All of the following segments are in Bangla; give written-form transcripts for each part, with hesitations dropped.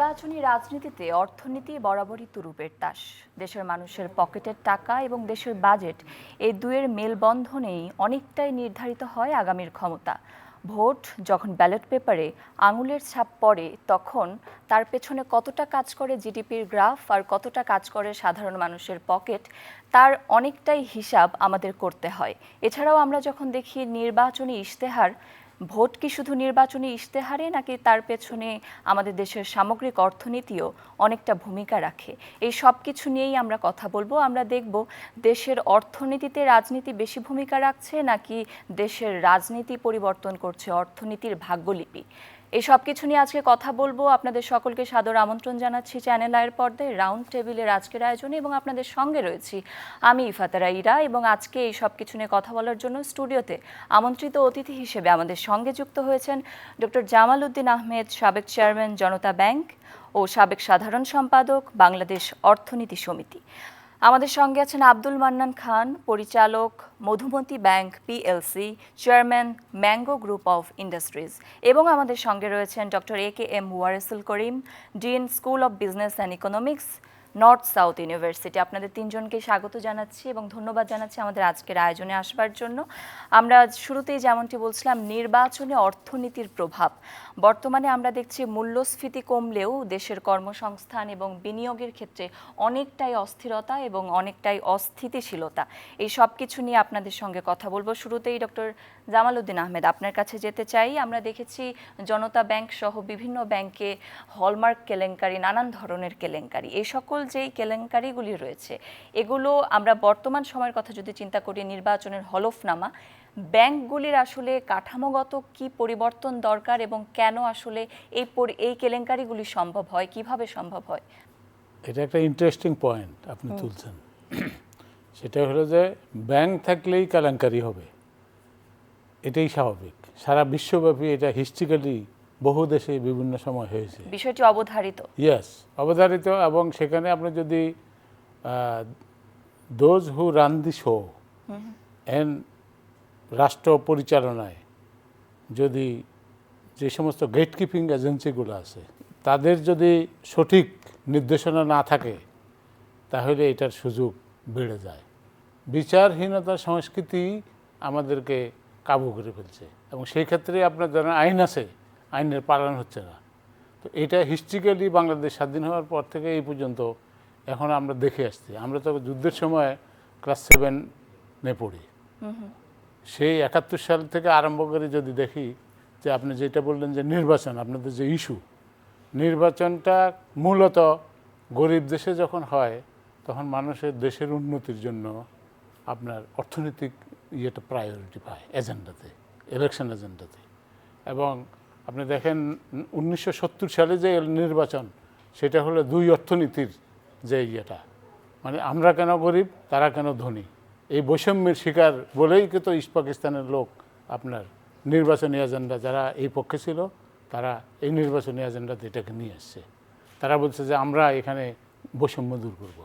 নির্বাচনী রাজনীতিতে অর্থনীতি বরাবরই তুরুপের তাস। দেশের মানুষের পকেটের টাকা এবং দেশের বাজেট এই দুয়ের মেলবন্ধনেই অনেকটাই নির্ধারিত হয় আগামীর ক্ষমতা। ভোট যখন ব্যালট পেপারে আঙুলের ছাপ পড়ে তখন তার পেছনে কতটা কাজ করে জিডিপির গ্রাফ আর কতটা কাজ করে সাধারণ মানুষের পকেট, তার অনেকটাই হিসাব আমাদের করতে হয়। এছাড়াও আমরা যখন দেখি নির্বাচনী ইশতেহার, ভোট কি শুধু নির্বাচনী ইশতেহারে নাকি তার পেছনে আমাদের দেশের সামগ্রিক অর্থনীতিও অনেকটা ভূমিকা রাখে। এই সব কিছু নিয়েই আমরা কথা বলবো। আমরা দেখব দেশের অর্থনীতিতে রাজনীতি বেশি ভূমিকা রাখছে নাকি দেশের রাজনীতি পরিবর্তন করছে অর্থনীতির ভাগ্যলিপি। এই সব কিছু নিয়ে আজকে কথা বলবো। আপনাদের সকলকে সাদর আমন্ত্রণ জানাচ্ছি চ্যানেল আয়ের পর্দায় রাউন্ড টেবিলের আজকের আয়োজনে, এবং আপনাদের সঙ্গে রয়েছি আমি ইফাতেরা ইরা। এবং আজকে এই সব কিছু নিয়ে কথা বলার জন্য স্টুডিওতে আমন্ত্রিত অতিথি হিসেবে আমাদের সঙ্গে যুক্ত হয়েছেন ডক্টর জামাল উদ্দিন আহমেদ, সাবেক চেয়ারম্যান জনতা ব্যাংক ও সাবেক সাধারণ সম্পাদক বাংলাদেশ অর্থনীতি সমিতি। আমাদের সঙ্গে আছেন আব্দুল মান্নান খান, পরিচালক Madhumati bank PLC, chairman mango group of industries, এবং আমাদের সঙ্গে রয়েছেন doctor AKM Waresul Karim, dean school of business and economics, north south university. আপনাদের তিনজনকে স্বাগত জানাচ্ছি এবং ধন্যবাদ জানাচ্ছি আমাদের আজকের আয়োজনে আসবার জন্য। আমরা শুরুতেই যেমনটি বলছিলাম, নির্বাচনে অর্থনীতির প্রভাব। বর্তমানে আমরা দেখছি মূল্যস্ফীতি কমলেও দেশের কর্মসংস্থান এবং বিনিয়োগের ক্ষেত্রে অনেকটাই অস্থিরতা এবং অনেকটাই অস্থিতিশীলতা। এই সব কিছু নিয়ে আপনাদের সঙ্গে কথা বলবো। শুরুতেই ডক্টর জামাল উদ্দিন আহমেদ, আপনার কাছে যেতে চাই। আমরা দেখেছি জনতা ব্যাংক সহ বিভিন্ন ব্যাংকে হলমার্ক কেলেঙ্কারি, নানান ধরনের কেলেঙ্কারি, এই সকল যেই কেলেঙ্কারিগুলি রয়েছে এগুলো আমরা বর্তমান সময়ের কথা যদি চিন্তা করি, নির্বাচনের হলফনামা, ব্যাংকগুলির আসলে কাঠামোগত কি পরিবর্তন দরকার এবং কেন আসলে এই কেলেঙ্কারিগুলি সম্ভব হয়, কিভাবে সম্ভব হয়? এটা একটা ইন্টারেস্টিং পয়েন্ট আপনি তুলছেন। সেটা হলো যে ব্যাংক থাকলেই কেলেঙ্কারি হবে, এটাই স্বাভাবিক। সারা বিশ্বব্যাপী এটা হিস্ট্রিক্যালি বহু দেশে বিভিন্ন সময় হয়েছে। বিষয়টি অবধারিত। ইয়েস, অবধারিত। এবং সেখানে আপনি যদি those who run the show and রাষ্ট্র পরিচালনায় যদি যে সমস্ত গেট কিপিং এজেন্সিগুলো আছে তাদের যদি সঠিক নির্দেশনা না থাকে তাহলে এটার সুযোগ বেড়ে যায়। বিচারহীনতার সংস্কৃতি আমাদেরকে কাবু করে ফেলছে, এবং সেই ক্ষেত্রে আপনার যারা আইন আছে, আইনের পালন হচ্ছে না। তো এটা হিস্ট্রিক্যালি বাংলাদেশ স্বাধীন হওয়ার পর থেকে এই পর্যন্ত এখন আমরা দেখে আসছি। আমরা তো যুদ্ধের সময় ক্লাস 7-এ পড়ি, সেই 71 সাল থেকে আরম্ভ করে যদি দেখি যে আপনি যেটা বললেন যে নির্বাচন, আপনাদের যে ইস্যু, নির্বাচনটা মূলত গরিব দেশে যখন হয় তখন মানুষের দেশের উন্নতির জন্য আপনার অর্থনৈতিক ইয়েটা প্রায়োরিটি পায় এজেন্ডাতে, ইলেকশন এজেন্ডাতে। এবং আপনি দেখেন 1970 সালে যে নির্বাচন, সেটা হলো দুই অর্থনীতির যে ইয়েটা, মানে আমরা কেন গরিব, তারা কেন ধনী, এই বৈষম্যের শিকার বলেই কিন্তু ইস্ট পাকিস্তানের লোক আপনার নির্বাচনী এজেন্ডা, যারা এই পক্ষে ছিল তারা এই নির্বাচনী এজেন্ডাতে এটাকে নিয়ে আসছে। তারা বলছে যে আমরা এখানে বৈষম্য দূর করব।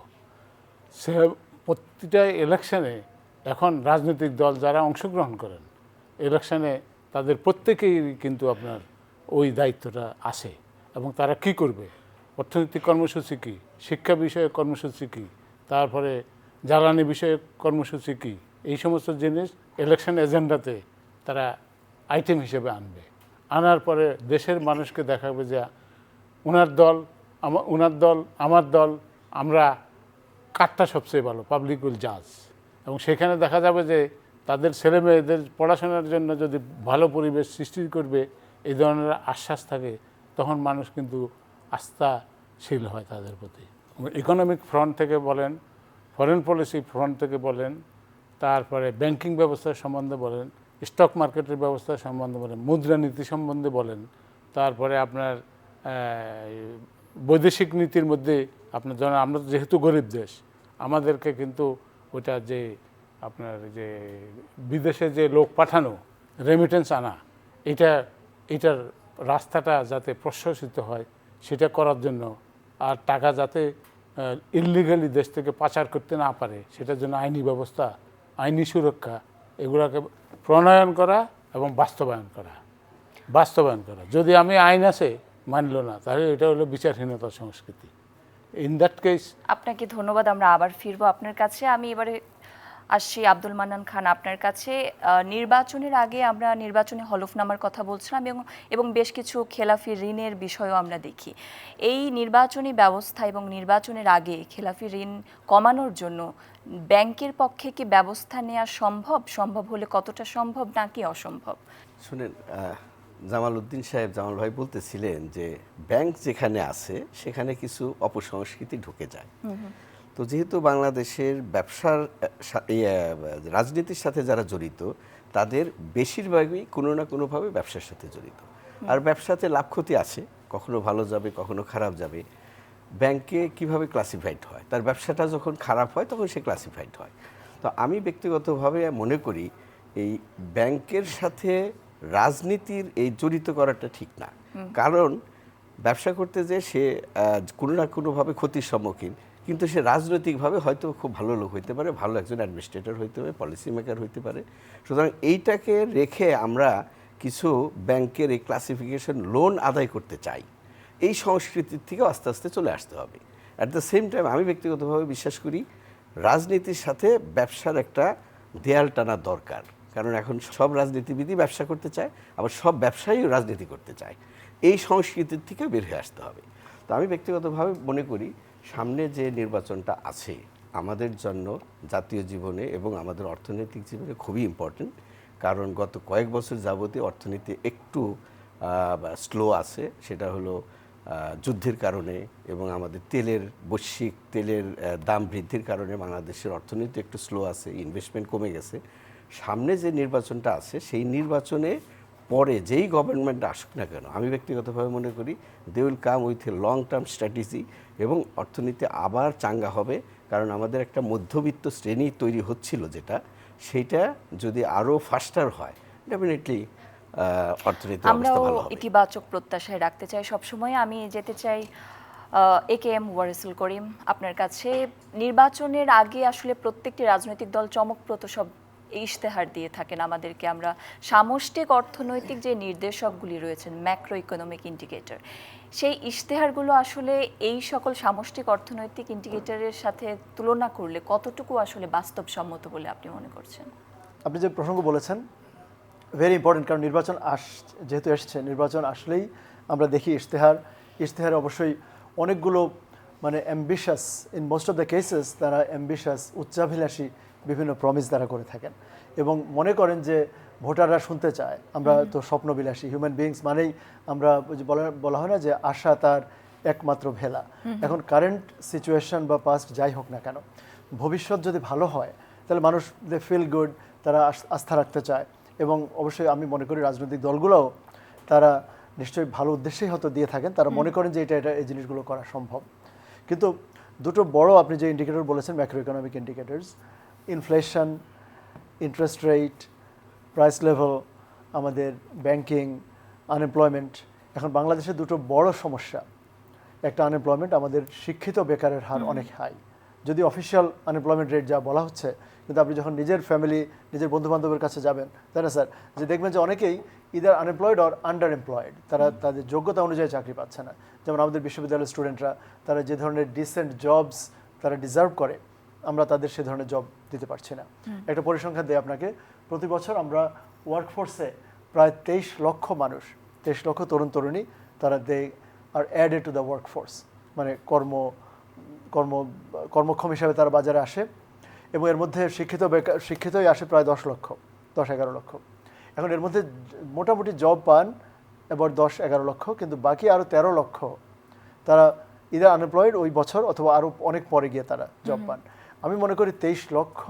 সে প্রতিটা ইলেকশনে এখন রাজনৈতিক দল যারা অংশগ্রহণ করেন ইলেকশনে, তাদের প্রত্যেকেই কিন্তু আপনার ওই দায়িত্বটা আসে। এবং তারা কি করবে, অর্থনৈতিক কর্মসূচি কী, শিক্ষা বিষয়ক কর্মসূচি কী, তারপরে জ্বালানি বিষয়ক কর্মসূচি কী, এই সমস্ত জিনিস ইলেকশন এজেন্ডাতে তারা আইটেম হিসেবে আনবে। আনার পরে দেশের মানুষকে দেখাবে যে ওনার দল আমার দল, আমরা কারটা সবচেয়ে ভালো, পাবলিক উইল জাজ। এবং সেখানে দেখা যাবে যে তাদের ছেলে মেয়েদের পড়াশোনার জন্য যদি ভালো পরিবেশ সৃষ্টি করবে, এই ধরনের আশ্বাস থাকে, তখন মানুষ কিন্তু আস্থাশীল হয় তাদের প্রতি। ইকোনমিক ফ্রন্ট থেকে বলেন, ফরেন পলিসি ফ্রন্ট থেকে বলেন, তারপরে ব্যাংকিং ব্যবস্থার সম্বন্ধে বলেন, স্টক মার্কেটের ব্যবস্থা সম্বন্ধে বলেন, মুদ্রানীতি সম্বন্ধে বলেন, তারপরে আপনার বৈদেশিক নীতির মধ্যে আপনার ধরেন আমরা যেহেতু গরিব দেশ, আমাদেরকে কিন্তু ওইটা যে আপনার যে বিদেশে যে লোক পাঠানো, রেমিটেন্স আনা, এটার রাস্তাটা যাতে প্রশস্ত হয় সেটা করার জন্য, আর টাকা যাতে ইললিগালি দেশ থেকে পাচার করতে না পারে সেটার জন্য আইনি ব্যবস্থা, আইনি সুরক্ষা, এগুলোকে প্রণয়ন করা এবং বাস্তবায়ন করা। যদি আমি আইন আছে মানল না, তাহলে এটা হলো বিচারহীনতার সংস্কৃতি। ইন দ্যাট কেস আপনাকে ধন্যবাদ। আমরা আবার ফিরবো আপনার কাছে। আমি এবারে আসছি আব্দুল মান্নান খান আপনার কাছে। নির্বাচনের আগে আমরা নির্বাচনী হলফনামার কথা বলছিলাম এবং বেশ কিছু খেলাফি ঋণের বিষয়ও আমরা দেখি। এই নির্বাচনী ব্যবস্থা এবং নির্বাচনের আগে খেলাফি ঋণ কমানোর জন্য ব্যাংকের পক্ষে কি ব্যবস্থা নেওয়া সম্ভব হলে কতটা সম্ভব নাকি অসম্ভব? শুনেন, জামাল উদ্দিন সাহেব, জামাল ভাই বলতেছিলেন যে ব্যাংক যেখানে আছে সেখানে কিছু অপসংস্কৃতি ঢুকে যায়। তো যেহেতু বাংলাদেশের ব্যবসার রাজনীতির সাথে যারা জড়িত তাদের বেশিরভাগই কোনো না কোনোভাবে ব্যবসার সাথে জড়িত, আর ব্যবসাতে লাভ ক্ষতি আছে, কখনো ভালো যাবে কখনো খারাপ যাবে। ব্যাংকে কিভাবে ক্লাসিফাইড হয়, তার ব্যবসাটা যখন খারাপ হয় তখন সে ক্লাসিফাইড হয়। তো আমি ব্যক্তিগতভাবে মনে করি এই ব্যাংকের সাথে রাজনীতির এই জড়িত করাটা ঠিক না, কারণ ব্যবসা করতে যে সে কোনো না কোনোভাবে ক্ষতির সম্মুখীন, কিন্তু সে রাজনৈতিকভাবে হয়তো খুব ভালো লোক হইতে পারে, ভালো একজন অ্যাডমিনিস্ট্রেটর হইতে পারে, পলিসি মেকার হইতে পারে। সুতরাং এইটাকে রেখে আমরা কিছু ব্যাংকের এই ক্লাসিফিকেশন লোন আদায় করতে চাই, এই সংস্কৃতির থেকে আস্তে আস্তে চলে আসতে হবে। অ্যাট দ্য সেম টাইম আমি ব্যক্তিগতভাবে বিশ্বাস করি রাজনীতির সাথে ব্যবসার একটা দেয়াল টানা দরকার, কারণ এখন সব রাজনীতিবিদই ব্যবসা করতে চায়, আবার সব ব্যবসায়ীও রাজনীতি করতে চায়। এই সংস্কৃতির থেকে বের হয়ে আসতে হবে। তো আমি ব্যক্তিগতভাবে মনে করি সামনে যে নির্বাচনটা আছে আমাদের জন্য জাতীয় জীবনে এবং আমাদের অর্থনৈতিক জীবনে খুবই ইম্পর্টেন্ট, কারণ গত কয়েক বছর যাবতীয় অর্থনীতি একটু স্লো আছে। সেটা হলো যুদ্ধের কারণে এবং আমাদের বৈশ্বিক তেলের দাম বৃদ্ধির কারণে বাংলাদেশের অর্থনীতি একটু স্লো আছে, ইনভেস্টমেন্ট কমে গেছে। সামনে যে নির্বাচনটা আছে সেই নির্বাচনে পরে যেই গভর্নমেন্ট আসুক না কেন, আমি ব্যক্তিগতভাবে মনে করি they will come with a long term strategy এবং অর্থনীতি আবার চাঙ্গা হবে। কারণ আমাদের একটা মধ্যবিত্ত শ্রেণী তৈরি হচ্ছিল যেটা, সেইটা যদি আরও ফাস্টার হয় ডেফিনেটলি অর্থনীতির অবস্থা আমরাও ভালো হবে। ইতিবাচক প্রত্যাশায় রাখতে চাই সবসময়। আমি যেতে চাই AKM ওয়ারিসুল করিম আপনার কাছে। নির্বাচনের আগে আসলে প্রত্যেকটি রাজনৈতিক দল চমকপ্রদ সব ইশতেহার দিয়ে থাকেন আমাদেরকে। আমরা সামষ্টিক অর্থনৈতিক যে নির্দেশকগুলি রয়েছেন, ম্যাক্রো ইকোনমিক ইন্ডিকেটর, সেই ইশতেহারগুলো আসলে এই সকল সামষ্টিক অর্থনৈতিক ইন্ডিকেটরের সাথে তুলনা করলে কতটুকু আসলে বাস্তবসম্মত বলে আপনি মনে করছেন? আপনি যে প্রসঙ্গ বলেছেন ভেরি ইম্পর্টেন্ট, কারণ নির্বাচন যেহেতু এসছে, নির্বাচন আসলেই আমরা দেখি ইশতেহার অবশ্যই অনেকগুলো মানে ambitious, in most of the cases তারা অ্যাম্বিশাস, উচ্চাভিলাষী বিভিন্ন প্রমিস তারা করে থাকেন এবং মনে করেন যে ভোটাররা শুনতে চায়। আমরা তো স্বপ্নবিলাসী হিউম্যান বিইংস মানেই আমরা বলা হয় না যে আশা তার একমাত্র ভেলা। এখন কারেন্ট সিচুয়েশন বা পাস্ট যাই হোক না কেন, ভবিষ্যৎ যদি ভালো হয় তাহলে মানুষ দে ফিল গুড, তারা আস্থা রাখতে চায়। এবং অবশ্যই আমি মনে করি রাজনৈতিক দলগুলোও তারা নিশ্চয়ই ভালো উদ্দেশ্যেই হয়তো দিয়ে থাকেন, তারা মনে করেন যে এই জিনিসগুলো করা সম্ভব। কিন্তু দুটো বড় আপনি যে ইন্ডিকেটর বলেছেন macro economic indicators, inflation, interest rate, price level, আমাদের ব্যাংকিং, আনএমপ্লয়মেন্ট। এখন বাংলাদেশের দুটো বড় সমস্যা, একটা আনএমপ্লয়মেন্ট, আমাদের শিক্ষিত বেকারের হার অনেক হাই, যদি অফিসিয়াল আনএমপ্লয়মেন্ট রেট যা বলা হচ্ছে, কিন্তু আপনি যখন নিজের ফ্যামিলি, নিজের বন্ধুবান্ধবের কাছে যাবেন, তাই না স্যার, যে দেখবেন যে অনেকেই either unemployed or under employed, তারা তাদের যোগ্যতা অনুযায়ী চাকরি পাচ্ছে না। যেমন আমাদের বিশ্ববিদ্যালয়ের স্টুডেন্টরা, তারা যে ধরনের ডিসেন্ট জবস তারা ডিজার্ভ করে, আমরা তাদের সে ধরনের জব দিতে পারছি না। একটা পরিসংখ্যান দেয় আপনাকে, প্রতি বছর আমরা ওয়ার্কফোর্সে প্রায় 23 লক্ষ মানুষ, 23 লক্ষ তরুণ তরুণী, তারা দে আর অ্যাডেড টু দ্য ওয়ার্কফোর্স, মানে কর্মক্ষম হিসাবে তারা বাজারে আসে। এবং এর মধ্যে শিক্ষিতই আসে প্রায় 10-11 লক্ষ। এখন এর মধ্যে মোটামুটি জব পান এবার 10-11 লক্ষ, কিন্তু বাকি আরও 13 লক্ষ তারা ইদার আনএমপ্লয়েড ওই বছর অথবা আরও অনেক পরে গিয়ে তারা জব পান। আমি মনে করি 23 লক্ষ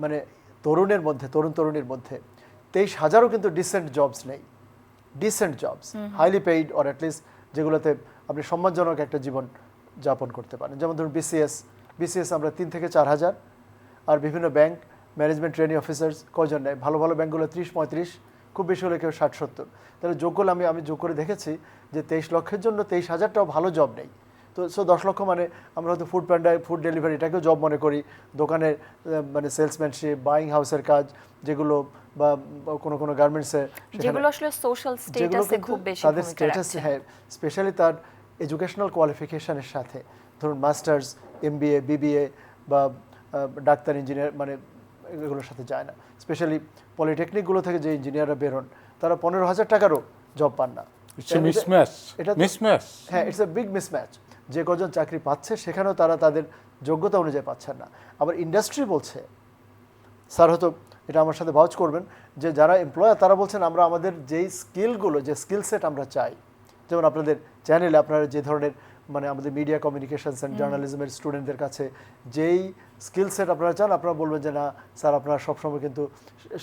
মানে তরুণ তরুণীর মধ্যে 23,000ও কিন্তু ডিসেন্ট জবস নেই, decent jobs, highly paid or at least যেগুলোতে আপনি সম্মানজনক একটা জীবন যাপন করতে পারেন। যেমন ধরুন বিসিএস আমরা 3 থেকে 4 হাজার, আর বিভিন্ন ব্যাংক ম্যানেজমেন্ট ট্রেনিং অফিসার্স কয়জন নেয়, ভালো ভালো ব্যাংকগুলো 30-35, খুব বেশি হলে কেউ 60-70। তাহলে যোগ করলে আমি যোগ করে দেখেছি যে 23 লক্ষের জন্য 23,000টাও ভালো জব নেই। তো 10 লক্ষ মানে আমরা হয়তো ফুড প্যান্ডা, ফুড ডেলিভারি এটাকেও জব মনে করি, দোকানের মানে সেলসম্যানশিপ, বাইং হাউসের কাজ যেগুলো, বা কোনো কোনো গার্মেন্টসে, যেগুলো আসলে সোশ্যাল স্ট্যাটাসে খুব বেশি তাদের ভূমিকা স্ট্যাটাস, রাখছে। হ্যাঁ, স্পেশালি তার এডুকেশনাল কোয়ালিফিকেশনের সাথে, ধরুন মাস্টার্স, MBA, BBA বা ডাক্তার, ইঞ্জিনিয়ার, মানে এগুলোর সাথে যায় না। স্পেশালি পলিটেকনিকগুলো থেকে যে ইঞ্জিনিয়াররা বেরোন তারা 15,000 টাকারও জব পান না। ইটস এ মিসম্যাচ, এটা মিসম্যাচ। হ্যাঁ, ইটস এ বিগ মিসম্যাচ। যে কজন চাকরি পাচ্ছে সেখানেও তারা তাদের যোগ্যতা অনুযায়ী পাচ্ছেন না। আবার ইন্ডাস্ট্রি বলছে, স্যার হয়তো এটা আমার সাথে ভাউচ করবেন, যে যারা এমপ্লয়ার তারা বলছেন আমরা আমাদের যেই স্কিলগুলো, যে স্কিল সেট আমরা চাই, যেমন আপনাদের চ্যানেলে আপনারা যে ধরনের, মানে আমাদের মিডিয়া কমিউনিকেশনস অ্যান্ড জার্নালিজমের স্টুডেন্টদের কাছে যেই স্কিল সেট আপনারা চান, আপনারা বলবেন যে না স্যার আপনারা সবসময় কিন্তু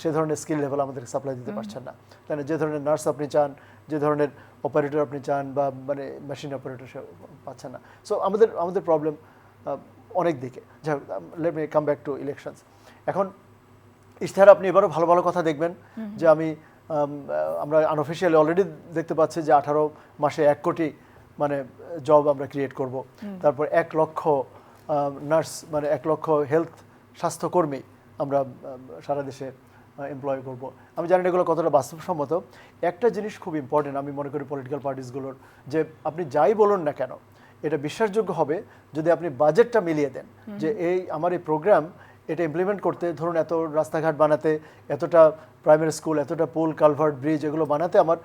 সে ধরনের স্কিল লেভেল আমাদেরকে সাপ্লাই দিতে পারছেন না। তাই না, যে ধরনের নার্স আপনি চান, যে ধরনের অপারেটর আপনি চান, বা মানে মেশিন অপারেটর সে পাচ্ছেন না। সো আমাদের প্রবলেম অনেক দিকে। যাই হোক, let me come back to elections. এখন ইশতেহার আপনি এবারও ভালো ভালো কথা দেখবেন, যে আমরা আনঅফিসিয়ালি অলরেডি দেখতে পাচ্ছি যে 18 মাসে 1 কোটি মানে জব আমরা ক্রিয়েট করব। তারপর 1 লক্ষ নার্স, মানে 1 লক্ষ হেলথ স্বাস্থ্যকর্মী আমরা সারা দেশে এমপ্লয় করব। আমি জানি না এগুলো কতটা বাস্তবসম্মত। একটা জিনিস খুব ইম্পর্টেন্ট আমি মনে করি পলিটিক্যাল পার্টিসগুলোর, যে আপনি যাই বলুন না কেন এটা বিশ্বাসযোগ্য হবে যদি আপনি বাজেটটা মিলিয়ে দেন, যে আমার এই প্রোগ্রাম এটা ইমপ্লিমেন্ট করতে, ধরুন এত রাস্তাঘাট বানাতে, এতটা প্রাইমারি স্কুল, এতটা পুল, কালভার্ট, ব্রিজ এগুলো বানাতে আমার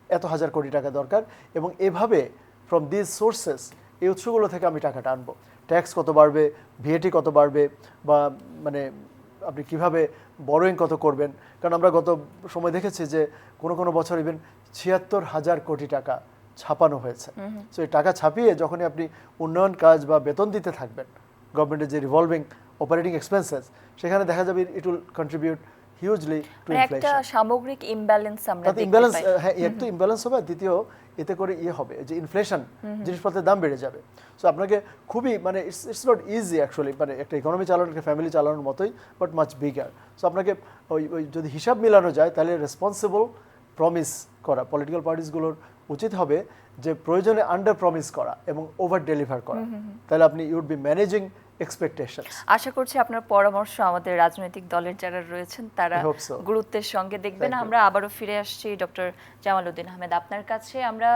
এত হাজার কোটি টাকা দরকার, এবং এভাবে ফ্রম দিস সোর্সেস, এই উৎসগুলো থেকে আমি টাকাটা আনবো। ট্যাক্স কত বাড়বে, VAT কত বাড়বে, বা মানে আপনি কিভাবে বরোয়িং কত করবেন। কারণ আমরা গত সময় দেখেছি যে কোনো কোনো বছর ইভেন 76,000 কোটি টাকা ছাপানো হয়েছে। সো এই টাকা ছাপিয়ে যখনই আপনি উন্নয়ন কাজ বা বেতন দিতে থাকবেন, গভর্নমেন্টের যে রিভলভিং অপারেটিং এক্সপেন্সেস, সেখানে দেখা যাবে it will contribute hugely to মানে একটা ইনফ্লেশন। সামগ্রিক ইমব্যালেন্স আমরা তাতে দেখতে ইমব্যালেন্স, পাই। হ্যাঁ, এক তো ইমব্যালেন্স হবে, আর দ্বিতীয় এতে করে হবে যে ইনফ্লেশন, জিনিসপত্রের দাম বেড়ে যাবে। সো আপনাকে খুবই মানে ইটস নট ইজি অ্যাকচুয়ালি, মানে একটা ইকোনমি চালানোর, একটা ফ্যামিলি চালানোর মতোই, বাট মাচ বিগার। সো আপনাকে ওই যদি হিসাব মিলানো যায় তাহলে রেসপন্সিবল প্রমিস করা, পলিটিক্যাল পার্টিসগুলোর উচিত হবে যে প্রয়োজনে আন্ডার প্রমিস করা এবং ওভার ডেলিভার করা। তাহলে আপনি ইউড বি ম্যানেজিং এক্সপেকটেশনস। আশা করছি আপনার পরামর্শ আমাদের রাজনৈতিক দলের যারা রয়েছেন তারা I hope so. গুরুত্বের সঙ্গে দেখবেন। Thank you. আমরা আবারও ফিরে আসছি ডক্টর জামাল উদ্দিন আহমেদ আপনার কাছে। আমরা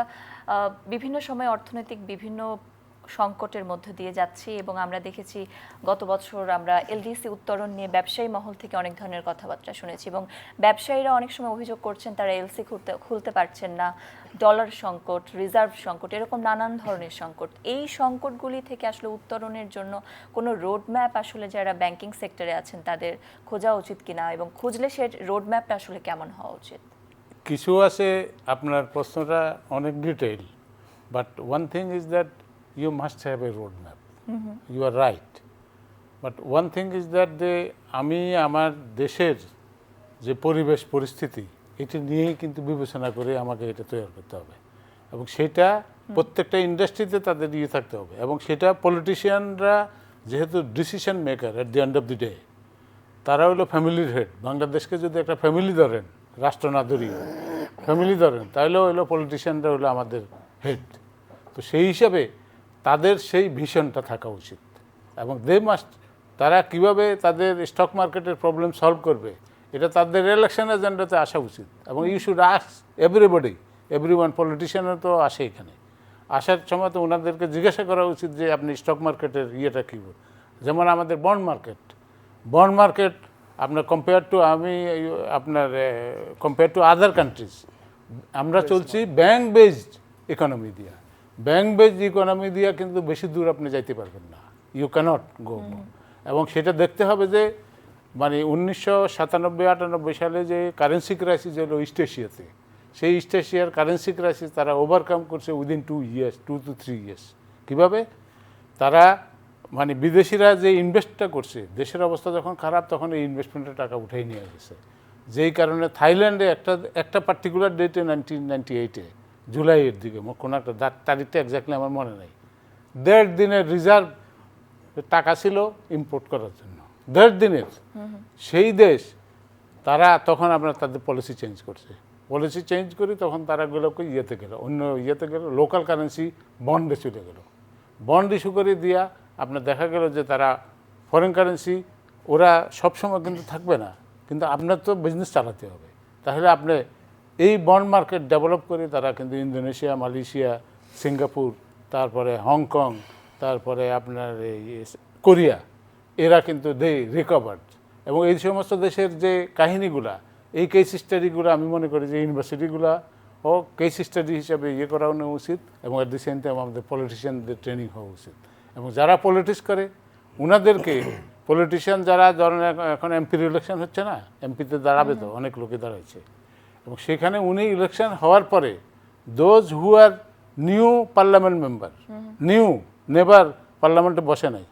বিভিন্ন সময় অর্থনৈতিক বিভিন্ন সংকটের মধ্য দিয়ে যাচ্ছি, এবং আমরা দেখেছি গত বছর আমরা LDC উত্তরণ নিয়ে ব্যবসায়ী মহল থেকে অনেক ধরনের কথাবার্তা শুনেছি, এবং ব্যবসায়ীরা অনেক সময় অভিযোগ করছেন তারা LC খুলতে পারছেন না, ডলার সংকট, রিজার্ভ সংকট, এরকম নানান ধরনের সংকট। এই সংকটগুলি থেকে আসলে উত্তরণের জন্য কোনো রোডম্যাপ আসলে যারা ব্যাংকিং সেক্টরে আছেন তাদের খোঁজা উচিত কিনা, এবং খুঁজলে সে রোডম্যাপটা আসলে কেমন হওয়া উচিত? কিছু আছে, আপনার প্রশ্নটা অনেক detail, but one thing is that you must have a roadmap. You are right. But one thing is that আমি আমার দেশের যে পরিবেশ পরিস্থিতি এটা নিয়েই কিন্তু বিবেচনা করে আমাকে এটা তৈরি করতে হবে, এবং সেটা প্রত্যেকটা ইন্ডাস্ট্রিতে তাদের ইয়ে থাকতে হবে, এবং সেটা পলিটিশিয়ানরা যেহেতু decision maker at the end of the day, তারা হলো ফ্যামিলির হেড। বাংলাদেশকে যদি একটা ফ্যামিলি ধরেন, রাষ্ট্র না ধরিয়ে ফ্যামিলি ধরেন, তাহলে হলো পলিটিশিয়ানরা হলো আমাদের হেড। তো সেই হিসাবে তাদের সেই ভিশনটা থাকা উচিত, এবং তারা কিভাবে তাদের স্টক মার্কেটের প্রবলেম সলভ করবে এটা তাদের ইলেকশন এজেন্ডাতে আসা উচিত, এবং ইউ শুড আস্ক এভরিওয়ান, পলিটিশিয়ানও তো আসে এখানে, আসার সময় তো ওনাদেরকে জিজ্ঞাসা করা উচিত যে আপনি স্টক মার্কেটের ইয়েটা কী। যেমন আমাদের বন্ড মার্কেট আপনার কম্পেয়ার টু আদার কান্ট্রিজ, আমরা চলছি ব্যাংক বেসড ইকোনমি দিয়া। ব্যাংক বেসড ইকোনমি দিয়া কিন্তু বেশি দূর আপনি যাইতে পারবেন না, ইউ ক্যানট গো। এবং সেটা দেখতে হবে যে মানে 1997-98 সালে যে কারেন্সি ক্রাইসিস হলো ইস্ট এশিয়াতে, সেই ইস্ট এশিয়ার কারেন্সি ক্রাইসিস তারা ওভারকাম করছে উইদিন 2 to 3 years। কীভাবে? তারা মানে বিদেশিরা যে ইনভেস্টটা করছে, দেশের অবস্থা যখন খারাপ তখন এই ইনভেস্টমেন্টের টাকা উঠেই নিয়ে গেছে, যেই কারণে থাইল্যান্ডে একটা পার্টিকুলার ডেটে 1998-এ জুলাইয়ের দিকে, কোনো একটা তারিখটা এক্স্যাক্টলি আমার মনে নেই, 1.5 দিনের রিজার্ভ টাকা ছিল ইম্পোর্ট করার জন্য, 1.5 দিনের। সেই দেশ তারা তখন আপনার তাদের পলিসি চেঞ্জ করি তখন তারা গুলোকে অন্য ইয়েতে গেল, লোকাল কারেন্সি বন্ডে চলে গেল। বন্ড ইস্যু করে দিয়া আপনার দেখা গেল যে তারা ফরেন কারেন্সি ওরা সবসময় কিন্তু থাকবে না, কিন্তু আপনার তো বিজনেস চালাতে হবে। তাহলে আপনি এই বন্ড মার্কেট ডেভেলপ করে তারা কিন্তু ইন্দোনেশিয়া, মালয়েশিয়া, সিঙ্গাপুর, তারপরে হংকং, তারপরে আপনার এই কোরিয়া, এরা কিন্তু দে রিকভার্ড। এবং এই সমস্ত দেশের যে কাহিনীগুলা, এই কেস স্টাডিগুলো আমি মনে করি যে ইউনিভার্সিটিগুলা ও কেস স্টাডি হিসাবে করানো উচিত, এবং অ্যাট দি সেম টাইম আমাদের পলিটিশিয়ানদের ট্রেনিং হওয়া উচিত। এবং যারা পলিটিক্স করে ওনাদেরকে, পলিটিশিয়ান যারা ধরেন এখন এমপির ইলেকশন হচ্ছে না, এমপিতে দাঁড়াবে তো অনেক লোকে দাঁড়াচ্ছে, এবং সেখানে উনি ইলেকশন হওয়ার পরে those who are new parliament member, never পার্লামেন্টে বসে নাই,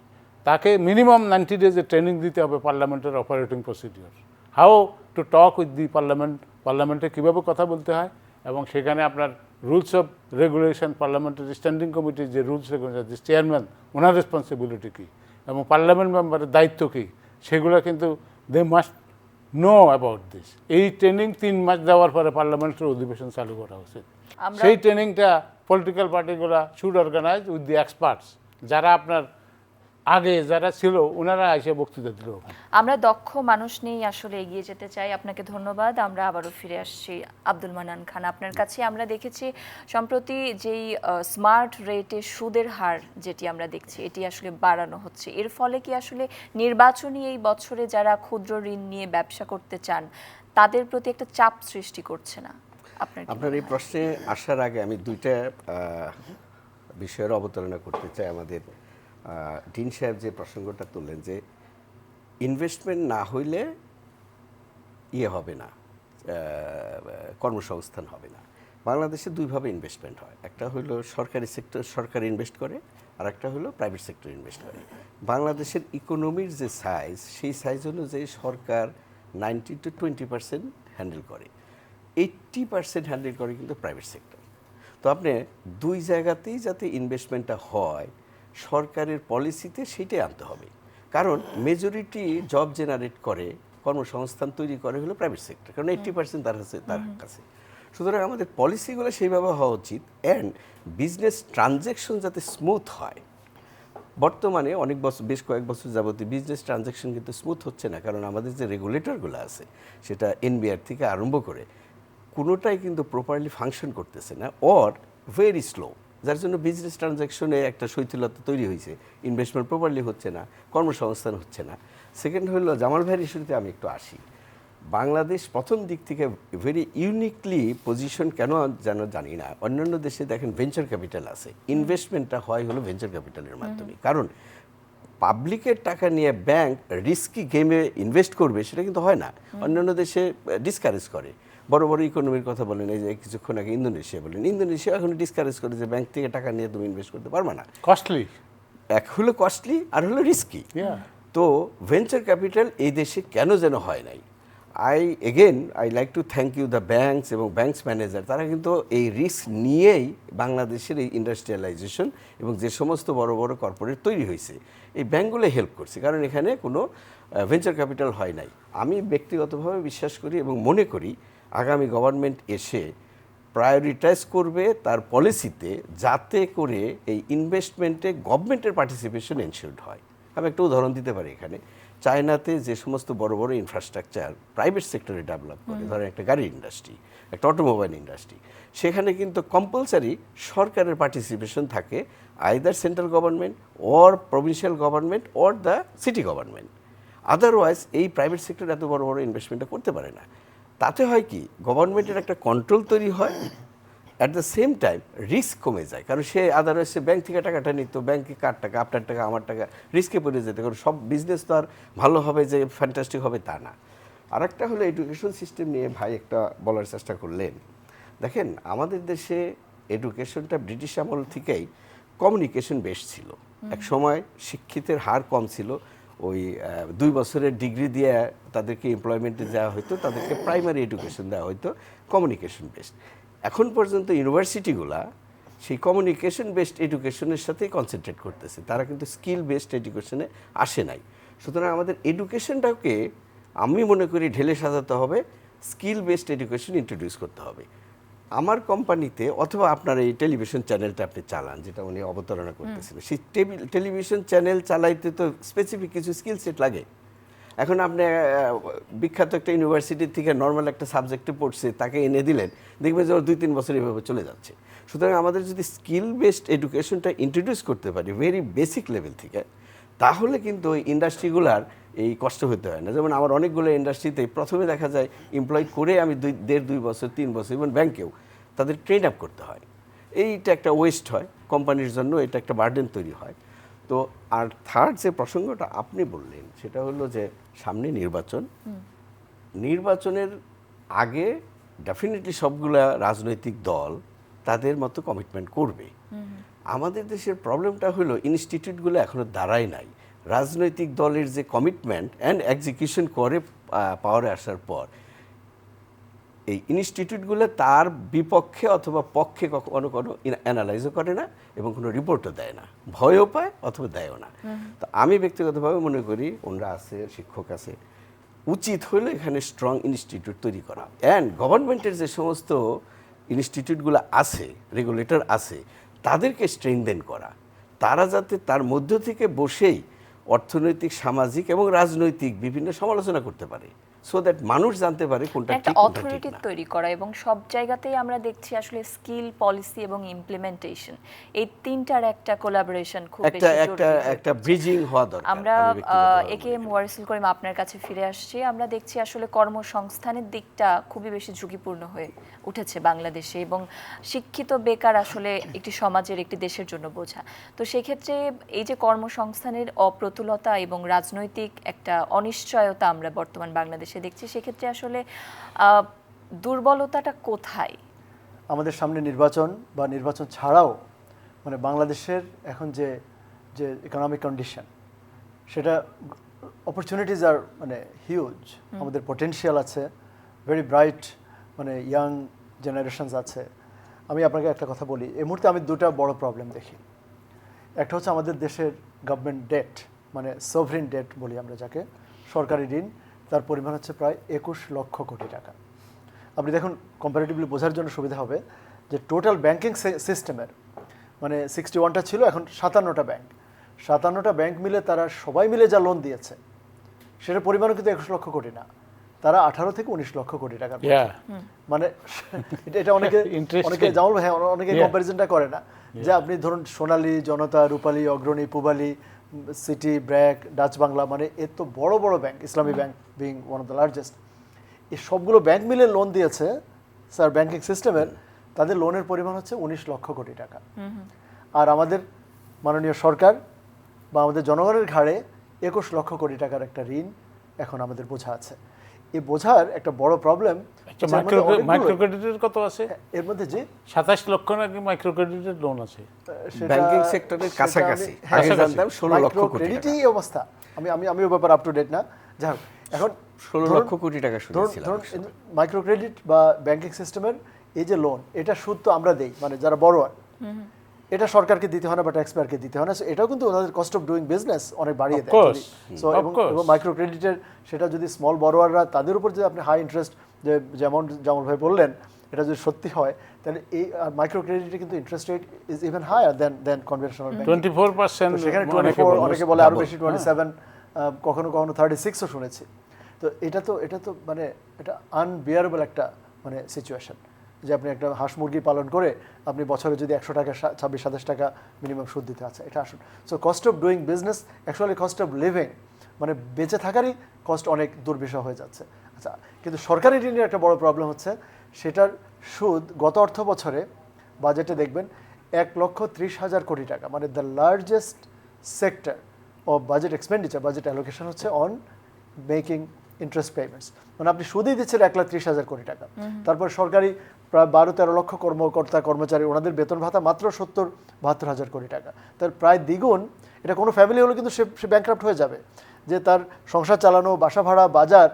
তাকে মিনিমাম 90 ডেজে ট্রেনিং দিতে হবে পার্লামেন্টের operating procedure, how to talk with the পার্লামেন্টে কীভাবে কথা বলতে হয়, এবং সেখানে আপনার রুলস অফ রেগুলেশন, পার্লামেন্টের স্ট্যান্ডিং কমিটির যে রুলস রেগুলেশন, যে চেয়ারম্যান ওনার রেসপন্সিবিলিটি কী এবং পার্লামেন্ট মেম্বারের দায়িত্ব কী, সেগুলো কিন্তু they must know about this. এই ট্রেনিং 3 মাস দেওয়ার পরে পার্লামেন্টের অধিবেশন চালু করা উচিত। সেই ট্রেনিংটা পলিটিক্যাল পার্টিগুলো should organise with the experts, যারা আপনার আগে যারা ছিল ওনারা এসে বক্তৃতা দিল। আমরা দক্ষ মানুষ নিয়েই আসলে এগিয়ে যেতে চাই। আপনাকে ধন্যবাদ। আমরা আবারও ফিরে আসছি আব্দুল মান্নান খান আপনার কাছে। আমরা দেখেছি সম্প্রতি যেই স্মার্ট রেটে সুদের হার যেটি আমরা দেখছি, এটি আসলে বাড়ানো হচ্ছে। এর ফলে কি আসলে নির্বাচনী এই বছরে যারা ক্ষুদ্র ঋণ নিয়ে ব্যবসা করতে চান তাদের প্রতি একটা চাপ সৃষ্টি করছে না? আপনার এই প্রশ্নে আসার আগে আমি 2টা বিষয়ের অবতারণা করতে চাই। আমাদের ডিন সাহেব যে প্রসঙ্গটা তুললেন যে ইনভেস্টমেন্ট না হইলে হবে না, কর্মসংস্থান হবে না। বাংলাদেশে 2ভাবে ইনভেস্টমেন্ট হয়, একটা হলো সরকারি সেক্টর, সরকার ইনভেস্ট করে, আর একটা হলো প্রাইভেট সেক্টর ইনভেস্ট করে। বাংলাদেশের ইকোনমির যে সাইজ, সেই সাইজ অনুযায়ী সরকার 90 to 20% হ্যান্ডেল করে, 80% হ্যান্ডেল করে কিন্তু প্রাইভেট সেক্টর। তো আপনি 2 জায়গাতেই যাতে ইনভেস্টমেন্টটা হয়, সরকারের পলিসিতে সেটাই আনতে হবে। কারণ মেজরিটি জব জেনারেট করে, কর্মসংস্থান তৈরি করে হলো প্রাইভেট সেক্টর, কারণ 80% তার কাছে। সুতরাং আমাদের পলিসিগুলো সেইভাবে হওয়া উচিত, অ্যান্ড বিজনেস ট্রানজ্যাকশন যাতে স্মুথ হয়। বর্তমানে অনেক বছর, বেশ কয়েক বছর যাবতীয় বিজনেস ট্রানজ্যাকশন কিন্তু স্মুথ হচ্ছে না, কারণ আমাদের যে রেগুলেটরগুলো আছে, সেটা এনবিআর থেকে আরম্ভ করে কোনোটাই কিন্তু প্রপারলি ফাংশন করতেছে না, অর ভেরি স্লো, যার জন্য বিজনেস ট্রানজ্যাকশনে একটা শৈথিলতা তৈরি হয়েছে, ইনভেস্টমেন্ট প্রপারলি হচ্ছে না, কর্মসংস্থান হচ্ছে না। সেকেন্ড হলো জামাল ভাইয়ের ইস্যুতে আমি একটু আসি। বাংলাদেশ প্রথম দিক থেকে ভেরি ইউনিকলি পজিশন, কেন যেন জানি না, অন্যান্য দেশে দেখেন ভেঞ্চার ক্যাপিটাল আছে, ইনভেস্টমেন্টটা হয় হলো ভেঞ্চার ক্যাপিটালের মাধ্যমে। কারণ পাবলিকের টাকা নিয়ে ব্যাংক রিস্কি গেমে ইনভেস্ট করবে সেটা কিন্তু হয় না, অন্যান্য দেশে ডিসকারেজ করে। বড় বড় ইকোনমির কথা বলেন, এই যে কিছুক্ষণ আগে ইন্দোনেশিয়া বলেন, ইন্দোনেশিয়া এখন ডিসকারেজ করে যে ব্যাংক থেকে টাকা নিয়ে তুমি ইনভেস্ট করতে পারবে না, কস্টলি। এক হলো কস্টলি, আর হলো রিস্কি। তো ভেঞ্চার ক্যাপিটাল এই দেশে কেন যেন হয় নাই। I like to thank you the banks এবং ব্যাংকস ম্যানেজার, তারা কিন্তু এই রিস্ক নিয়েই বাংলাদেশের এই ইন্ডাস্ট্রিয়ালাইজেশন এবং যে সমস্ত বড় বড় কর্পোরেট তৈরি হয়েছে, এই ব্যাংকগুলো হেল্প করছে, কারণ এখানে কোনো ভেঞ্চার ক্যাপিটাল হয় নাই। আমি ব্যক্তিগতভাবে বিশ্বাস করি এবং মনে করি আগামী গভর্নমেন্ট এসে প্রায়োরিটাইজ করবে তার পলিসিতে, যাতে করে এই ইনভেস্টমেন্টে গভর্নমেন্টের পার্টিসিপেশন এনশিওর্ড হয়। আমি একটা উদাহরণ দিতে পারি এখানে। চায়নাতে যে সমস্ত বড় বড় ইনফ্রাস্ট্রাকচার প্রাইভেট সেক্টরে ডেভেলপ করে, ধরেন একটা গাড়ির ইন্ডাস্ট্রি, একটা অটোমোবাইল ইন্ডাস্ট্রি, সেখানে কিন্তু কম্পালসারি সরকারের পার্টিসিপেশন থাকে, either central government or provincial government or the city government. Otherwise এই প্রাইভেট সেক্টর এত বড় বড় ইনভেস্টমেন্টটা করতে পারে না। তাতে হয় কি, গভর্নমেন্টের একটা কন্ট্রোল তৈরি হয়, at the same time risk কমে যায়, কারণ সে আদারওয়াইজ সে ব্যাংক থেকে টাকাটা নিত, ব্যাংকে কার টাকা, আপনার টাকা, আমার টাকা, রিস্কে পড়ে যেতে, কারণ সব বিজনেস তো আর ভালো হবে যে ফ্যান্টাস্টিক হবে তা না। আর একটা হলো এডুকেশন সিস্টেম নিয়ে ভাই একটা বলার চেষ্টা করলেন। দেখেন, আমাদের দেশে এডুকেশনটা ব্রিটিশ আমল থেকেই কমিউনিকেশন বেস ছিল। এক সময় শিক্ষিতের হার কম ছিল, ওই 2 বছরের ডিগ্রি দিয়ে তাদেরকে এমপ্লয়মেন্টে দেওয়া হতো, তাদেরকে প্রাইমারি এডুকেশন দেওয়া হতো কমিউনিকেশন বেসড। এখন পর্যন্ত ইউনিভার্সিটিগুলা সেই কমিউনিকেশন বেসড এডুকেশনের সাথেই কনসেন্ট্রেট করতেছে, তারা কিন্তু স্কিল বেসড এডুকেশনে আসে নাই। সুতরাং আমাদের এডুকেশনটাকে আমি মনে করি ঢেলে সাজাতে হবে, স্কিল বেসড এডুকেশন ইন্ট্রোডিউস করতে হবে। আমার কোম্পানিতে অথবা আপনার এই টেলিভিশন চ্যানেলটা আপনি চালান, যেটা উনি অবতারণা করতেছিলেন, সেই টেলিভিশন চ্যানেল চালাইতে তো স্পেসিফিক কিছু স্কিল সেট লাগে। এখন আপনি বিখ্যাত একটা ইউনিভার্সিটি থেকে নর্মাল একটা সাবজেক্টে পড়ছে, তাকে এনে দিলেন, দেখবেন যে ওর 2-3 বছর এভাবে চলে যাচ্ছে। সুতরাং আমাদের যদি স্কিল বেসড এডুকেশনটা ইন্ট্রোডিউস করতে পারি ভেরি বেসিক লেভেল থেকে, তাহলে কিন্তু ওই ইন্ডাস্ট্রিগুলার এই কষ্ট হতে হয় না। যেমন আমার অনেকগুলো ইন্ডাস্ট্রিতে প্রথমে দেখা যায় এমপ্লয় করে আমি 1.5-2 বছর 3 বছর, ইভেন ব্যাংকেও তাদের ট্রেন আপ করতে হয়। এইটা একটা ওয়েস্ট হয় কোম্পানির জন্য, এটা একটা বার্ডেন তৈরি হয়। তো আর থার্ড যে প্রসঙ্গটা আপনি বললেন সেটা হলো যে সামনে নির্বাচনের আগে ডেফিনেটলি সবগুলা রাজনৈতিক দল তাদের মতো কমিটমেন্ট করবে। আমাদের দেশের প্রবলেমটা হলো ইনস্টিটিউটগুলো এখনো দাঁড়ায় নাই। রাজনৈতিক দলের যে কমিটমেন্ট অ্যান্ড এক্সিকিউশন করে পাওয়ারে আসার পর এই ইনস্টিটিউটগুলো তার বিপক্ষে অথবা পক্ষে কখনো কোনো অ্যানালাইজও করে না এবং কোনো রিপোর্টও দেয় না, ভয়ও পায় অথবা দেয়ও না। তো আমি ব্যক্তিগতভাবে মনে করি ওনারা আছে, শিক্ষক আছে, উচিত হলো এখানে স্ট্রং ইনস্টিটিউট তৈরি করা। অ্যান্ড গভর্নমেন্টের যে সমস্ত ইনস্টিটিউটগুলো আছে, রেগুলেটর আছে, তাদেরকে স্ট্রেংথেন করা, তারা যাতে তার মধ্য থেকে বসেই অর্থনৈতিক, সামাজিক এবং রাজনৈতিক বিভিন্ন সমালোচনা করতে পারে, সো দ্যাট মানুষ জানতে পারে কোনটা একটা ঠিক কোনটা ঠিক অথরিটি না। তৈরি করা, এবং সব জায়গাতেই আমরা দেখছি আসলে স্কিল, পলিসি এবং ইমপ্লিমেন্টেশন, এই তিনটার একটা কোলাবোরেশন খুব বেশি একটা জরুরি হয়ে একটা ব্রিজিং হওয়া দরকার। আমরা আমি ব্যক্তিগতভাবে একে মনে করি। মুয়ারিসুল করিম আপনার কাছে ফিরে আসছি। আমরা দেখছি আসলে কর্মসংস্থানের দিকটা খুবই বেশি ঝুঁকিপূর্ণ হয়ে উঠেছে বাংলাদেশে, এবং শিক্ষিত বেকার আসলে একটি সমাজের, একটি দেশের জন্য বোঝা। তো সেক্ষেত্রে এই যে কর্মসংস্থানের অপ্রতুলতা এবং রাজনৈতিক একটা অনিশ্চয়তা আমরা বর্তমান বাংলাদেশে দেখছি, সেক্ষেত্রে আসলে দুর্বলতাটা কোথায়? আমাদের সামনে নির্বাচন বা নির্বাচন ছাড়াও মানে বাংলাদেশের এখন যে যে ইকোনমিক কন্ডিশন, সেটা অপরচুনিটিজ আর মানে হিউজ। আমাদের পটেনশিয়াল আছে, ভেরি ব্রাইট মানে ইয়াং জেনারেশনস আছে। আমি আপনাকে একটা কথা বলি, এই মুহূর্তে আমি দুটা বড় প্রবলেম দেখি। একটা হচ্ছে আমাদের দেশের গভর্নমেন্ট ডেট, মানে সভরিন ডেট বলি আমরা যাকে, সরকারি ঋণ, তার পরিমাণ হচ্ছে প্রায় 21 লক্ষ কোটি টাকা। আপনি দেখুন, কম্পারেটিভলি বোঝার জন্য সুবিধা হবে যে টোটাল ব্যাংকিং সিস্টেমের মানে 61টা ছিল, এখন 57টা ব্যাংক। 57টা ব্যাংক মিলে তারা সবাই মিলে যা লোন দিয়েছে সেটার পরিমাণও কিন্তু 21 লক্ষ কোটি না, তারা 18 থেকে 19 লক্ষ কোটি টাকা। মানে এটা অনেকে Interesting. জামাল ভাই, অনেকে কম্পারিজনটা করে না যে আপনি ধরুন সোনালী, জনতা, রূপালী, অগ্রণী, পূবালী, সিটি, ব্র্যাক, ডাচ বাংলা, মানে এত বড় বড় bank, Islami bank being one of the largest, এই সবগুলো ব্যাংক মিলে লোন দিয়েছে স্যার ব্যাংকিং সিস্টেমের, তাদের লোনের পরিমাণ হচ্ছে 19 লক্ষ কোটি টাকা। আর আমাদের মাননীয় সরকার বা আমাদের জনগণের ঘাড়ে 21 লক্ষ কোটি টাকার একটা ঋণ এখন আমাদের বোঝা আছে। এই বোঝার একটা বড় প্রবলেম, মাইক্রো ক্রেডিটের কত আছে এর মধ্যে যে 27 লক্ষ নাকি মাইক্রো ক্রেডিটের লোন আছে ব্যাংকিং সেক্টরের কাছাকাছি। আগে জানতাম 16 লক্ষ কোটি টাকা। ক্রেডিটই অবস্থা। আমি ওই ব্যাপার আপ টু ডেট না। যাই হোক, এখন 16 লক্ষ কোটি টাকা শুনেছিলাম। মাইক্রো ক্রেডিট বা ব্যাংকিং সিস্টেমের এই যে লোন, এটা সুদ তো আমরা দেই, মানে যারা বড়োয়ার, এটা সরকারকে দিতে হয় না বা ট্যাক্স পেয়ারকে দিতে হয় না। এটাও কিন্তু ওনাদের কস্ট অফ ডুইং বিজনেস অনেক বাড়িয়ে দেয়। সো এবং মাইক্রো ক্রেডিটের সেটা যদি স্মল বড়োয়াররা, তাদের উপর যদি আপনি হাই ইন্টারেস্ট, যেমন জামাল ভাই বললেন, এটা যদি সত্যি হয়, তাহলে এই মাইক্রো ক্রেডিটে কিন্তু interest rate is even higher than conventional bank. 24%, সেখানে 24, অনেকে বলে আরো বেশি, 27, কখনো কখনো 36ও শুনেছি। তো এটা তো মানে এটা আনবিয়ারেবল একটা মানে সিচুয়েশন, যে আপনি একটা হাঁস মুরগি পালন করে আপনি বছরে যদি 100 টাকা, 26-27 টাকা মিনিমাম সুদ দিতে আছে, এটা আসুন। So cost of doing business, actually cost of living, মানে বেঁচে থাকারই কস্ট অনেক দুর্বিষহ হয়ে যাচ্ছে। আচ্ছা, কিন্তু সরকারি ঋণের একটা বড় প্রবলেম হচ্ছে সেটার সুদ গত অর্থ বছরে বাজেটে দেখবেন 1,30,000 কোটি টাকা, মানে the largest sector of budget expenditure, budget allocation হচ্ছে অন মেকিং ইন্টারেস্ট পেমেন্টস, মানে আপনি সুদই দিচ্ছেন 1,30,000 কোটি টাকা। তারপর সরকারি প্রায় 12-13 লক্ষ কর্মকর্তা কর্মচারী, ওনাদের বেতন ভাতা মাত্র 70-72 কোটি টাকা, তার প্রায় দ্বিগুণ। এটা কোনো ফ্যামিলি হলে কিন্তু সে ব্যাংক্রাফ্ট হয়ে যাবে, যে তার সংসার চালানো, বাসা ভাড়া, বাজার,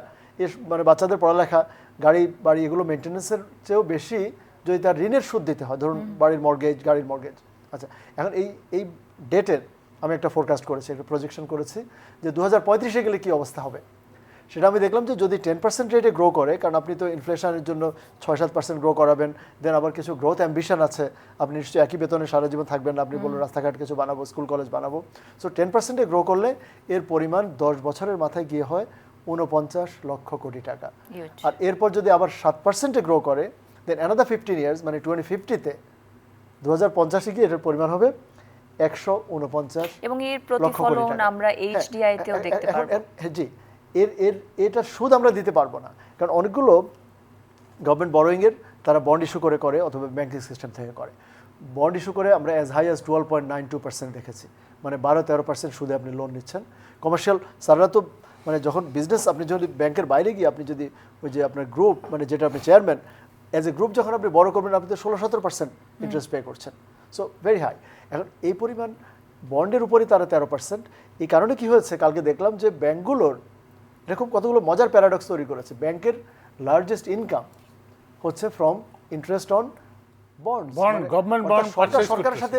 মানে বাচ্চাদের পড়ালেখা, গাড়ি বাড়ি, এগুলো মেনটেন্যান্সের চেয়েও বেশি যদি তার ঋণের সুদ দিতে হয়, ধরুন বাড়ির মর্গেজ, গাড়ির মর্গেজ। আচ্ছা, এখন এই ডেটের আমি একটা ফোরকাস্ট করেছি, একটা প্রজেকশন করেছি যে 2035-এ গেলে কী অবস্থা হবে। সেটা আমি দেখলাম যে যদি 10% রেটে গ্রো করে, কারণ আপনি তো ইনফ্লেশনের জন্য 6-7% গ্রো করাবেন, দেন আবার কিছু গ্রোথ অ্যাম্বিশন আছে, আপনি নিশ্চয়ই একই বেতনে সারা জীবন থাকবেন না, আপনি বলুন রাস্তাঘাট কিছু বানাবো, স্কুল কলেজ বানাবো। সো 10%-এ গ্রো করলে এর পরিমাণ 10 বছরের মাথায় গিয়ে হয় 49 লক্ষ কোটি টাকা। Huge. আর এরপর যদি আবার 7%-এ গ্রো করে, দেন অ্যানাদার 15 ইয়ার্স, মানে 2050-তে 2050-এ গিয়ে এটার পরিমাণ হবে 149 এবং এর লক্ষ কোটি প্রতিফলন টাকা। আমরা এইচডিআই তেও হ্যাঁ, দেখতে এখন পারবো। জি, এটার সুদ আমরা দিতে পারবো না, কারণ অনেকগুলো গভর্নমেন্ট বরোয়িংয়ের তারা বন্ড ইস্যু করে অথবা ব্যাংকিং সিস্টেম থেকে করে। বন্ড ইস্যু করে আমরা অ্যাজ হাই অ্যাজ 12.92% দেখেছি, মানে 12-13% সুদে আপনি লোন নিচ্ছেন। কমার্শিয়াল স্যাররা তো মানে যখন বিজনেস, আপনি যদি ব্যাংকের বাইরে গিয়ে আপনি যদি ওই যে আপনার গ্রুপ, মানে যেটা আপনি চেয়ারম্যান, অ্যাজ এ গ্রুপ যখন আপনি বড় করবেন, আপনি তো 16-17% ইন্টারেস্ট পে করছেন। So very high. এখন এই পরিমাণ বন্ডের উপরই তারা 13%। এই কারণে কি হয়েছে, কালকে দেখলাম যে ব্যাংকগুলোর এরকম কতগুলো মজার প্যারাডক্স তৈরি করেছে। ব্যাংকের লার্জেস্ট ইনকাম হচ্ছে from interest on bond, government bond purchase সরকারের করতেছে। সাথে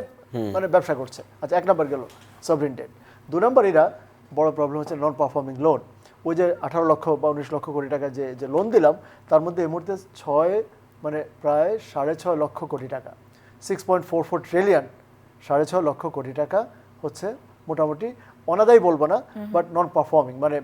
মানে ব্যবসা করছে। আচ্ছা, 1 নম্বর গেল সভরিন ডেট। 2 নম্বর এরা বড় প্রবলেম হচ্ছে নন পারফর্মিং লোন। ওই যে 18 লক্ষ বা 19 লক্ষ কোটি টাকা যে লোন দিলাম, তার মধ্যে এই মুহূর্তে প্রায় 6.5 লক্ষ কোটি টাকা, 6.44 ট্রিলিয়ন, 6.5 লক্ষ কোটি টাকা হচ্ছে মোটামুটি অনাদায়ী বলবো না, বাট নন পারফর্মিং, মানে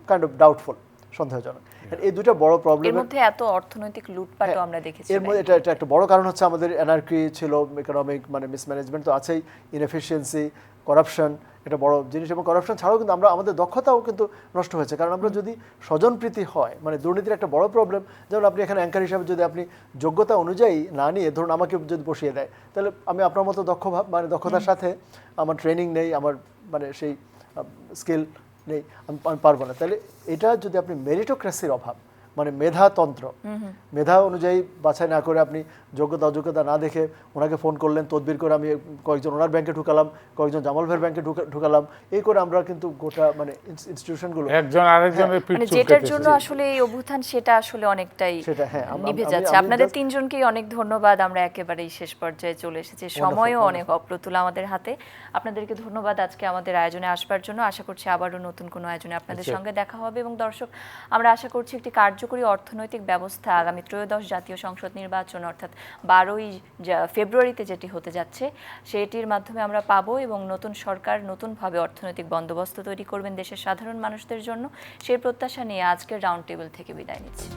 কাইন্ড অফ ডাউটফুল, সন্দেহজনক। এই দুটো বড় প্রবলেম। এর মধ্যে এত অর্থনৈতিক লুটপাটও আমরা দেখেছি। এর মধ্যে এটা একটা বড় কারণ হচ্ছে আমাদের এনআরকি ছিল, ইকোনমিক মানে মিসম্যানেজমেন্ট তো আছেই, ইনএফিসিয়েন্সি, করাপশন, এটা বড় জিনিস। এবং করাপশন ছাড়াও কিন্তু আমাদের দক্ষতাও কিন্তু নষ্ট হয়েছে, কারণ আমরা যদি স্বজনপ্রীতি হয়, মানে দুর্নীতির একটা বড় প্রবলেম। যেমন আপনি এখানে অ্যাঙ্কার হিসাবে যদি আপনি যোগ্যতা অনুযায়ী না নিয়ে, ধরুন আমাকে যদি বসিয়ে দেয়, তাহলে আমি আপনার মতো মানে দক্ষতার সাথে আমার ট্রেনিং নেই, আমার মানে সেই স্কিল নেই, আমি পারবো না। তাহলে এটা যদি আপনি মেরিটোক্রেসির অভাব, মানে মেধাতন্ত্র, মেধা অনুযায়ী বাছাই না করে আপনি যোগ্যতা অযোগ্যতা না দেখে ওনাকে ফোন করলেন, তদবির করে আমি কয়েকজন ওনার ব্যাংকে ঢুকালাম, কয়েকজন জামাল ভাইয়ের ব্যাংকে ঢুকালাম, এই করে আমরা কিন্তু গোটা মানে ইনস্টিটিউশনগুলো একজন আরেকজনের পিঠ মানে চুলকাইতেছে। যেটার জন্য আসলে এই অভ্যুত্থান, সেটা আসলে অনেকটাই সেটা, হ্যাঁ, নিভে আমি- যাচ্ছে। আমি আপনাদের just- তিনজনকেই অনেক ধন্যবাদ। আমরা একেবারেই শেষ পর্যায়ে চলে এসেছি, সময়ও অনেক অপ্রতুল আমাদের হাতে। আপনাদেরকে ধন্যবাদ আজকে আমাদের আয়োজনে আসবার জন্য। আশা করছি আবারও নতুন কোনো আয়োজনে আপনাদের সঙ্গে দেখা হবে। এবং দর্শক, আমরা আশা করছি একটি কার্যকরী অর্থনৈতিক ব্যবস্থা আগামী ত্রয়োদশ জাতীয় সংসদ নির্বাচন, অর্থাৎ 12ই ফেব্রুয়ারিতে যেটি হতে যাচ্ছে, সেটির মাধ্যমে আমরা পাবো। এবং নতুন সরকার নতুনভাবে অর্থনৈতিক বন্দোবস্ত তৈরি করবেন দেশের সাধারণ মানুষদের জন্য, সেই প্রত্যাশা নিয়ে আজকের রাউন্ড টেবিল থেকে বিদায় নিচ্ছি।